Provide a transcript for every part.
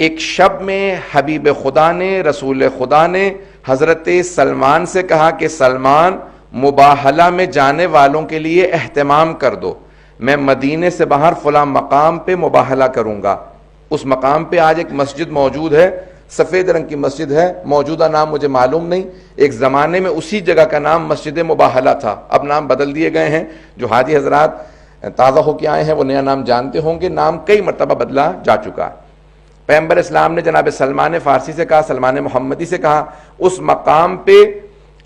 ایک شب میں حبیب خدا نے، رسول خدا نے حضرت سلمان سے کہا کہ سلمان، مباہلہ میں جانے والوں کے لیے اہتمام کر دو، میں مدینے سے باہر فلاں مقام پہ مباہلہ کروں گا۔ اس مقام پہ آج ایک مسجد موجود ہے، سفید رنگ کی مسجد ہے، موجودہ نام مجھے معلوم نہیں، ایک زمانے میں اسی جگہ کا نام مسجد مباہلہ تھا، اب نام بدل دیے گئے ہیں۔ جو حاجی حضرات تازہ ہو کے آئے ہیں وہ نیا نام جانتے ہوں گے، نام کئی مرتبہ بدلا جا چکا ہے۔ پیغمبر اسلام نے جناب سلمان فارسی سے کہا، سلمان محمدی سے کہا، اس مقام پہ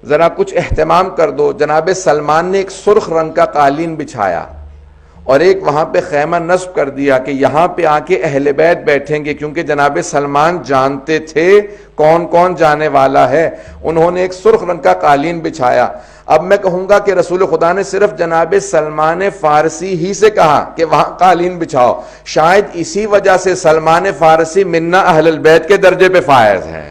ذرا کچھ اہتمام کر دو۔ جناب سلمان نے ایک سرخ رنگ کا قالین بچھایا اور ایک وہاں پہ خیمہ نصب کر دیا کہ یہاں پہ آ کے اہل بیت بیٹھیں گے، کیونکہ جناب سلمان جانتے تھے کون کون جانے والا ہے۔ انہوں نے ایک سرخ رنگ کا قالین بچھایا۔ اب میں کہوں گا کہ رسول خدا نے صرف جناب سلمان فارسی ہی سے کہا کہ وہاں قالین بچھاؤ، شاید اسی وجہ سے سلمان فارسی منا اہل البیت کے درجے پہ فائز ہیں۔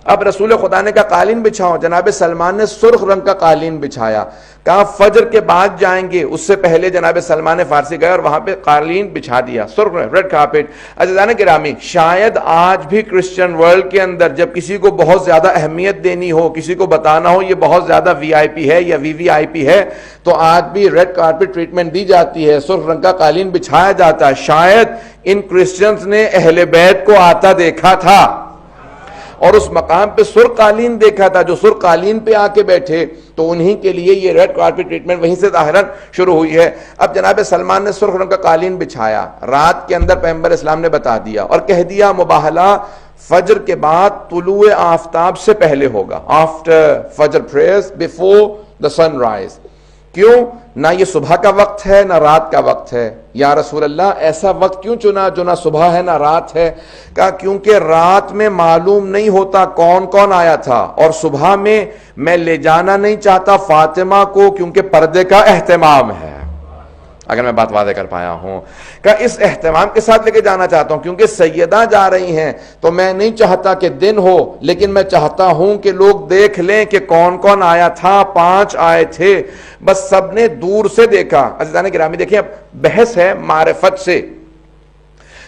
اب رسول خدا نے کہا قالین بچھاؤ، جناب سلمان نے سرخ رنگ کا قالین بچھایا، کہا فجر کے بعد جائیں گے، اس سے پہلے جناب سلمان فارسی گئے اور وہاں پہ قالین بچھا دیا، سرخ ریڈ کارپیٹ۔ عزیزان گرامی، شاید آج بھی کرسچن ورلڈ کے اندر جب کسی کو بہت زیادہ اہمیت دینی ہو، کسی کو بتانا ہو یہ بہت زیادہ وی آئی پی ہے یا وی وی آئی پی ہے، تو آج بھی ریڈ کارپیٹ ٹریٹمنٹ دی جاتی ہے، سرخ رنگ کا قالین بچھایا جاتا ہے۔ شاید ان کرسچنز نے اہل بیت کو آتا دیکھا تھا اور اس مقام پہ سرخ قالین دیکھا تھا، جو سرخ قالین پہ آ کے بیٹھے تو انہی کے لیے یہ ریڈ کارپیٹ ٹریٹمنٹ وہیں سے ظاہراً شروع ہوئی ہے۔ اب جناب سلمان نے سرخ رنگ کا قالین بچھایا، رات کے اندر پیغمبر اسلام نے بتا دیا اور کہہ دیا مباہلہ فجر کے بعد طلوع آفتاب سے پہلے ہوگا، آفٹر فجر prayers before the sunrise. کیوں؟ نہ یہ صبح کا وقت ہے نہ رات کا وقت ہے۔ یا رسول اللہ ایسا وقت کیوں چنا جو نہ صبح ہے نہ رات ہے؟ کہا کیونکہ رات میں معلوم نہیں ہوتا کون کون آیا تھا، اور صبح میں لے جانا نہیں چاہتا فاطمہ کو کیونکہ پردے کا اہتمام ہے۔ اگر میں بات واضح کر پایا ہوں، کہ اس اہتمام کے ساتھ لے کے جانا چاہتا ہوں کیونکہ سیدہ جا رہی ہیں، تو میں نہیں چاہتا کہ دن ہو، لیکن میں چاہتا ہوں کہ لوگ دیکھ لیں کہ کون کون آیا تھا۔ 5 آئے تھے، بس سب نے دور سے دیکھا۔ عزیزان گرامی دیکھیں، اب بحث ہے معرفت سے۔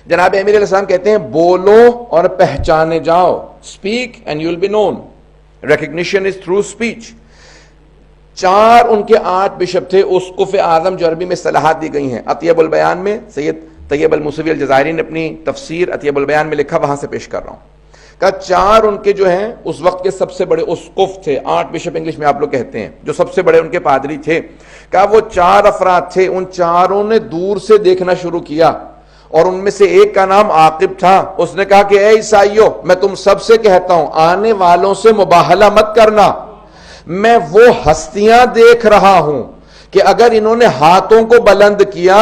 جناب امیر علیہ السلام کہتے ہیں بولو اور پہچانے جاؤ، speak and you will be known, recognition is through speech. 4 ان کے 8 بشپ تھے، اسقف اعظم جو عربی میں اصطلاحات دی گئی ہیں۔ اطیب البیان میں سید طیب الموسوی الجزائری نے اپنی تفسیر اطیب البیان میں لکھا، وہاں سے پیش کر رہا ہوں۔ کہ 4 ان کے جو ہیں اس وقت کے سب سے بڑے اسقف تھے، 8 بشپ انگلش میں آپ لوگ کہتے ہیں، جو سب سے بڑے ان کے پادری تھے۔ کہ وہ 4 افراد تھے، ان 4 نے دور سے دیکھنا شروع کیا، اور ان میں سے ایک کا نام عاقب تھا۔ اس نے کہا کہ اے عیسائیو، میں تم سب سے کہتا ہوں آنے والوں سے مباہلہ مت کرنا، میں وہ ہستیاں دیکھ رہا ہوں کہ اگر انہوں نے ہاتھوں کو بلند کیا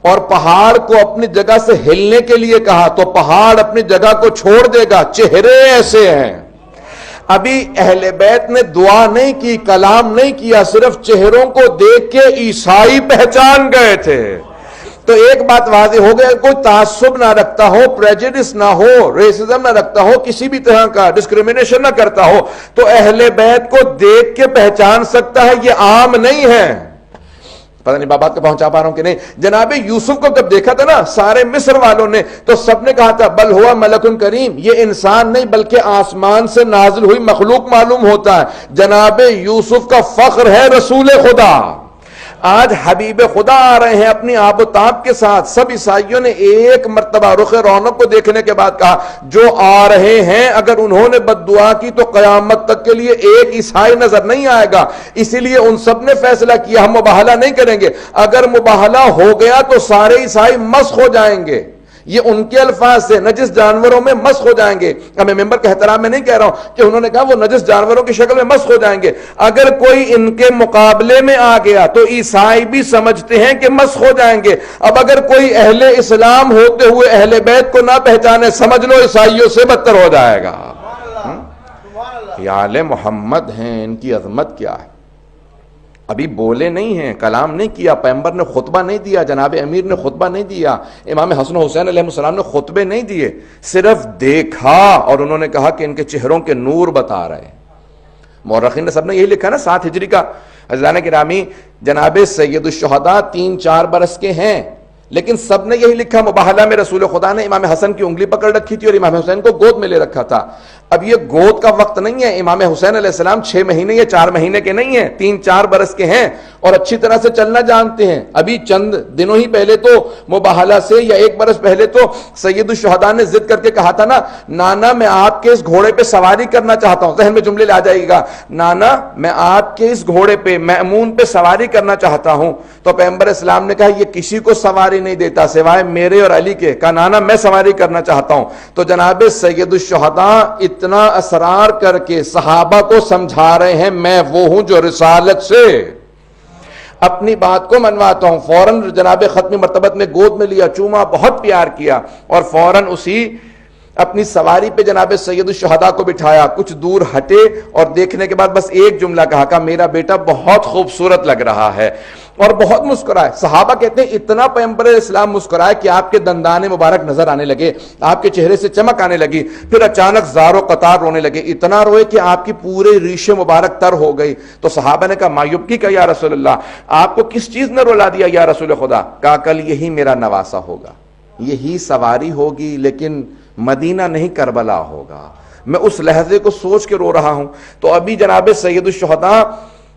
اور پہاڑ کو اپنی جگہ سے ہلنے کے لیے کہا تو پہاڑ اپنی جگہ کو چھوڑ دے گا۔ چہرے ایسے ہیں۔ ابھی اہل بیت نے دعا نہیں کی، کلام نہیں کیا، صرف چہروں کو دیکھ کے عیسائی پہچان گئے تھے۔ تو ایک بات واضح ہو گیا، کوئی تعصب نہ رکھتا ہو، پریجڈس نہ ہو، ریسزم نہ رکھتا ہو، کسی بھی طرح کا ڈسکریمنیشن نہ کرتا ہو، تو اہل بیت کو دیکھ کے پہچان سکتا ہے، یہ عام نہیں ہے۔ پتہ نہیں بات کو پہنچا پا رہا ہوں کہ نہیں۔ جناب یوسف کو جب دیکھا تھا نا سارے مصر والوں نے، تو سب نے کہا تھا بل ہوا ملک کریم، یہ انسان نہیں بلکہ آسمان سے نازل ہوئی مخلوق معلوم ہوتا ہے۔ جناب یوسف کا فخر ہے رسول خدا۔ آج حبیب خدا آ رہے ہیں اپنی آب و تاب کے ساتھ۔ سب عیسائیوں نے ایک مرتبہ رخ رونق کو دیکھنے کے بعد کہا جو آ رہے ہیں اگر انہوں نے بد دعا کی تو قیامت تک کے لیے ایک عیسائی نظر نہیں آئے گا۔ اسی لیے ان سب نے فیصلہ کیا ہم مباہلہ نہیں کریں گے، اگر مباہلہ ہو گیا تو سارے عیسائی مسخ ہو جائیں گے۔ یہ ان کے الفاظ سے نجس جانوروں میں مسخ ہو جائیں گے۔ اب میں ممبر کے احترام میں نہیں کہہ رہا ہوں کہ انہوں نے کہا وہ نجس جانوروں کی شکل میں مسخ ہو جائیں گے۔ اگر کوئی ان کے مقابلے میں آ گیا تو عیسائی بھی سمجھتے ہیں کہ مسخ ہو جائیں گے۔ اب اگر کوئی اہل اسلام ہوتے ہوئے اہل بیت کو نہ پہچانے، سمجھ لو عیسائیوں سے بدتر ہو جائے گا۔ یہ آل محمد ہیں، ان کی عظمت کیا ہے۔ ابھی بولے نہیں ہیں، کلام نہیں کیا، پیغمبر نے خطبہ نہیں دیا، جناب امیر نے خطبہ نہیں دیا، امام حسن حسین علیہ السلام نے خطبے نہیں دیے، صرف دیکھا اور انہوں نے کہا کہ ان کے چہروں کے نور بتا رہے ہیں۔ مورخین نے سب نے یہی لکھا نا 7 ہجری کا۔ عزیزان گرامی، جناب سید الشہداء 3-4 برس کے ہیں، لیکن سب نے یہی لکھا مباہلہ میں رسول خدا نے امام حسن کی انگلی پکڑ رکھی تھی اور امام حسین کو گود میں لے رکھا تھا. اب یہ گود کا وقت نہیں ہے. امام حسین علیہ السلام 6 مہینے یا 4 مہینے کے نہیں ہیں, 3-4 برس کے ہیں اور اچھی طرح سے چلنا جانتے ہیں. ابھی چند دنوں ہی پہلے تو مباہلہ سے یا 1 برس پہلے تو سید الشہداء نے ضد کر کے کہا تھا نا, نانا میں آپ کے اس گھوڑے پہ سواری کرنا چاہتا ہوں. ذہن میں جملے آ جائے گا, نانا میں آپ کے اس گھوڑے پہ مأمون پہ سواری کرنا چاہتا ہوں. تو پیغمبر اسلام نے کہا یہ کسی کو سواری نہیں دیتا سوائے میرے اور علی کے. کہا نانا میں سواری کرنا چاہتا ہوں. تو جناب سید الشہداء اتنا اصرار کر کے صحابہ کو سمجھا رہے ہیں میں وہ ہوں جو رسالت سے اپنی بات کو منواتا ہوں. فوراً جناب ختمی مرتبت میں گود میں لیا, چوما, بہت پیار کیا اور فوراً اسی اپنی سواری پہ جناب سید الشہداء کو بٹھایا. کچھ دور ہٹے اور دیکھنے کے بعد بس ایک جملہ کہا میرا بیٹا بہت خوبصورت لگ رہا ہے اور بہت مسکرائے. صحابہ کہتے ہیں اتنا پیغمبر اسلام مسکرائے کہ آپ کے دندان مبارک نظر آنے لگے, آپ کے چہرے سے چمک آنے لگی. پھر اچانک زار و قطار رونے لگے, اتنا روئے کہ آپ کی پورے ریشے مبارک تر ہو گئی. تو صحابہ نے کہا مایوبکی کا یا رسول اللہ, آپ کو کس چیز نے رلا دیا یا رسول خدا؟ کہا کل یہی میرا نواسا ہوگا, یہی سواری ہوگی, لیکن مدینہ نہیں کربلا ہوگا. میں اس لحظے کو سوچ کے رو رہا ہوں. تو ابھی جناب سید الشہداء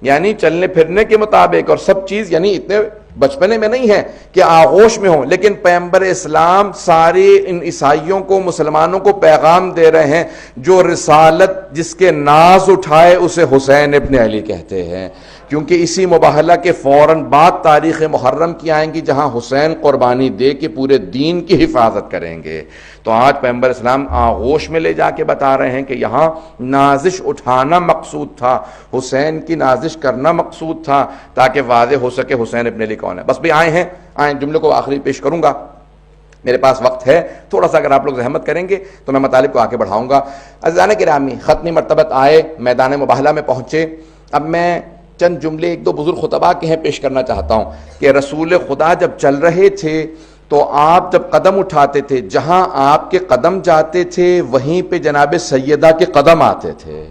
یعنی چلنے پھرنے کے مطابق اور سب چیز یعنی اتنے بچپنے میں نہیں ہے کہ آغوش میں ہوں, لیکن پیغمبر اسلام سارے ان عیسائیوں کو, مسلمانوں کو پیغام دے رہے ہیں جو رسالت جس کے ناز اٹھائے اسے حسین ابن علی کہتے ہیں. کیونکہ اسی مباہلہ کے فوراً بعد تاریخ محرم کی آئیں گی جہاں حسین قربانی دے کے پورے دین کی حفاظت کریں گے. تو آج پیغمبر اسلام آغوش میں لے جا کے بتا رہے ہیں کہ یہاں نازش اٹھانا مقصود تھا, حسین کی نازش کرنا مقصود تھا تاکہ واضح ہو سکے حسین ابن علی کون ہے. بس بھی آئیں جملے کو آخری پیش کروں گا, میرے پاس وقت ہے تھوڑا سا, اگر آپ لوگ زحمت کریں گے تو میں مطالب کو آگے بڑھاؤں گا. عزیزان گرامی, ختمی مرتبت آئے, میدان مباہلہ میں پہنچے. اب میں چند جملے 1-2 بزرگ خطباء کے ہیں پیش کرنا چاہتا ہوں کہ رسول خدا جب چل رہے تھے تو آپ جب قدم اٹھاتے تھے, جہاں آپ کے قدم جاتے تھے وہیں پہ جناب سیدہ کے قدم آتے تھے.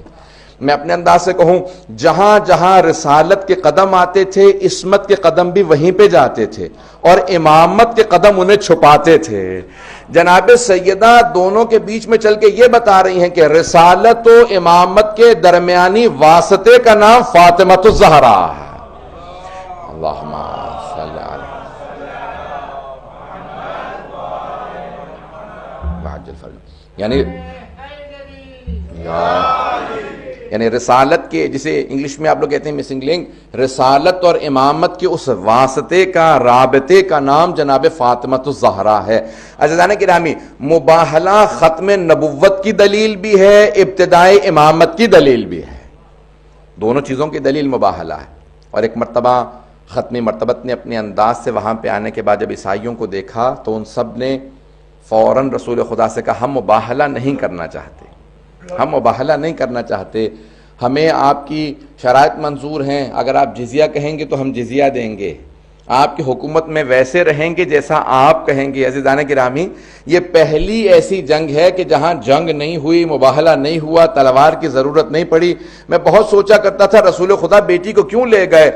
میں اپنے انداز سے کہوں, جہاں جہاں رسالت کے قدم آتے تھے عصمت کے قدم بھی وہیں پہ جاتے تھے اور امامت کے قدم انہیں چھپاتے تھے. جناب سیدہ دونوں کے بیچ میں چل کے یہ بتا رہی ہیں کہ رسالت و امامت کے درمیانی واسطے کا نام فاطمۃ الزہرا ہے. اللہم صلی علی یعنی رسالت کے, جسے انگلش میں آپ لوگ کہتے ہیں مسنگ لنک, رسالت اور امامت کے اس واسطے کا, رابطے کا نام جناب فاطمۃ الزہرا ہے. عزیزان گرامی, مباہلہ ختم نبوت کی دلیل بھی ہے, ابتدائے امامت کی دلیل بھی ہے. دونوں چیزوں کی دلیل مباہلہ ہے. اور ایک مرتبہ ختمی مرتبت نے اپنے انداز سے وہاں پہ آنے کے بعد جب عیسائیوں کو دیکھا تو ان سب نے فوراً رسول خدا سے کہا ہم مباہلہ نہیں کرنا چاہتے, ہم مباہلہ نہیں کرنا چاہتے, ہمیں آپ کی شرائط منظور ہیں, اگر آپ جزیہ کہیں گے تو ہم جزیہ دیں گے, آپ کی حکومت میں ویسے رہیں گے جیسا آپ کہیں گے. عزیزان گرامی, یہ پہلی ایسی جنگ ہے کہ جہاں جنگ نہیں ہوئی, مباہلہ نہیں ہوا, تلوار کی ضرورت نہیں پڑی. میں بہت سوچا کرتا تھا رسول خدا بیٹی کو کیوں لے گئے.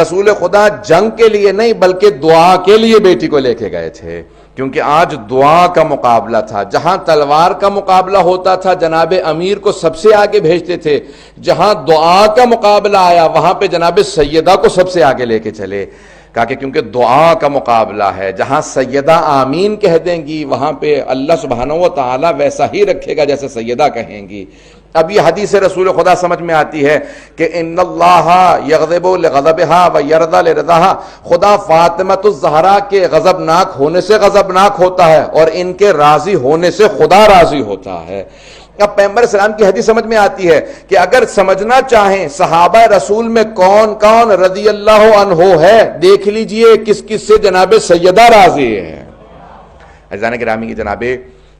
رسول خدا جنگ کے لیے نہیں بلکہ دعا کے لیے بیٹی کو لے کے گئے تھے, کیونکہ آج دعا کا مقابلہ تھا. جہاں تلوار کا مقابلہ ہوتا تھا جناب امیر کو سب سے آگے بھیجتے تھے, جہاں دعا کا مقابلہ آیا وہاں پہ جناب سیدہ کو سب سے آگے لے کے چلے. کہا کہ کیونکہ دعا کا مقابلہ ہے, جہاں سیدہ آمین کہہ دیں گی وہاں پہ اللہ سبحانہ و تعالی ویسا ہی رکھے گا جیسے سیدہ کہیں گی. اب یہ حدیث رسول خدا سمجھ میں آتی ہے کہ ان اللہ یغضب لغضبہا و یرضی لرضاہا, خدا فاطمۃ الزہرا کے غضبناک ہونے سے غضبناک ہوتا ہے اور ان کے راضی ہونے سے خدا راضی ہوتا ہے. اب پیغمبر اسلام کی حدیث سمجھ میں آتی ہے کہ اگر سمجھنا چاہیں صحابہ رسول میں کون کون رضی اللہ عنہ ہے, دیکھ لیجئے کس کس سے جناب سیدہ راضی ہے. عزیزان گرامی, جناب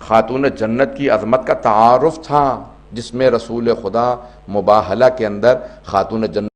خاتون جنت کی عظمت کا تعارف تھا جس میں رسول خدا مباہلہ کے اندر خاتون جنت